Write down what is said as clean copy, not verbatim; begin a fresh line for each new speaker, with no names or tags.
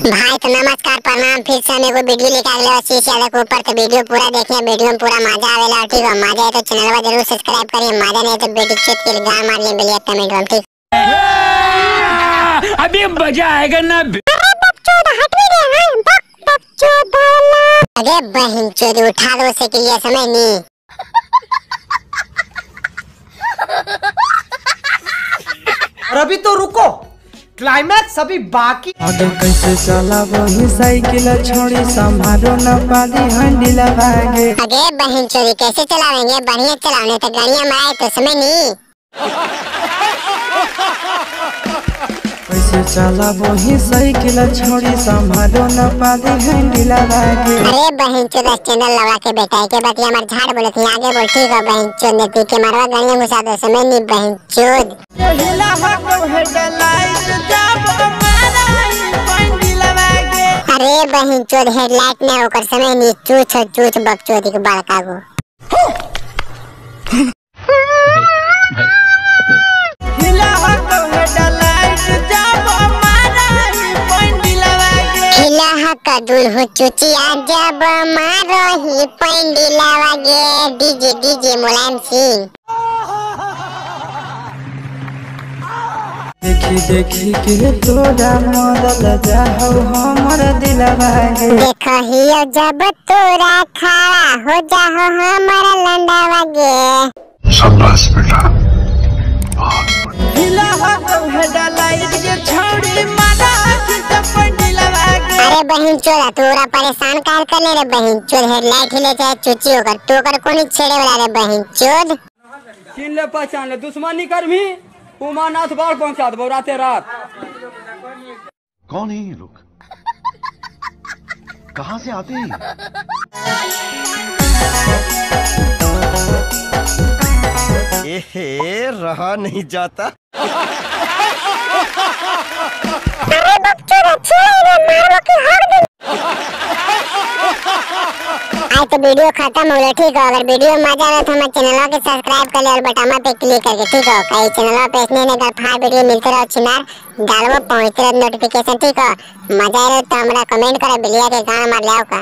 भाई तो नमस्कार प्रणाम। फिर से हम एगो वीडियो लेके आ गए शीश यादव के ऊपर। तो वीडियो पूरा देखिए, वीडियो में पूरा मजा आवेला। ठीक है, मजा है तो चैनल को जरूर सब्सक्राइब करिए, मजा नहीं तो बेटी चुत के गान मार ले बेलिया कमेंट में। ठीक
अभी मजा आएगा ना।
अरे बकचोद हट भी रे, बकचोद अरे बहन चोद उठा दो से के लिए समय नहीं।
और अभी तो रुको, क्लाइमैक्स अभी बाकी।
आगे कैसे चला वही साइकिल छोड़ी संभालो न पादी हंडिला भागे।
अरे बहन चोरी कैसे चलावेंगे, बढ़िया चलाने तो गाड़ियां मारे तो समय नहीं।
कैसे चला वही साइकिल छोड़ी संभालो न पादी हंडिला भागे।
अरे बहन चोद चैनल लगा के बैठा है के बात हमार झाड़ बोले थे आगे बोल। ठीक है बहन चोद ने पीके मारवा गाड़ियां घुसा दो समय नहीं बहन चोद। अरे बहन चोद हेडलाइट ने होकर समय नहीं चूच बकचोदी के बड़का गो। हिला का दुल्हन चुचिया जब मारो ही पंडिला वागे। डीजे मुलायम सिंह।
देखी के तोरा मदद जाहो हमर दिलवा गे।
देखहियो जब तोरा खड़ा हो जाहो हमर लंडावा गे।
शाबाश बेटा।
अरे बहन चोदा तोरा परेशान कर ले रे बहन चोद। हेडलाइट हिले चाहे चुची होकर तो कर कोनी छेड़े वाला रे बहन चोद।
चिन ले पहचान ले, दुश्मनी कर भी उमानाथ बाढ़ पहुंचा दो राते रात।
कौन है ये लोग, कहाँ से आते हैं?
एहे रहा नहीं जाता।
अरे बकचोद छोड़ मारो की हक दे। आज तो वीडियो खत्म हो गया। ठीक है, अगर वीडियो में मजा आया तो हमारे चैनल को सब्सक्राइब कर ले और बटन पे क्लिक करके। ठीक है, कई चैनल पे इसने अगर फार वीडियो मिलते रहो चिनार डालवा पहुंचते रहो नोटिफिकेशन। ठीक है, मजा आए तो हमारा कमेंट करो, बिलिया के गाना मार ले का।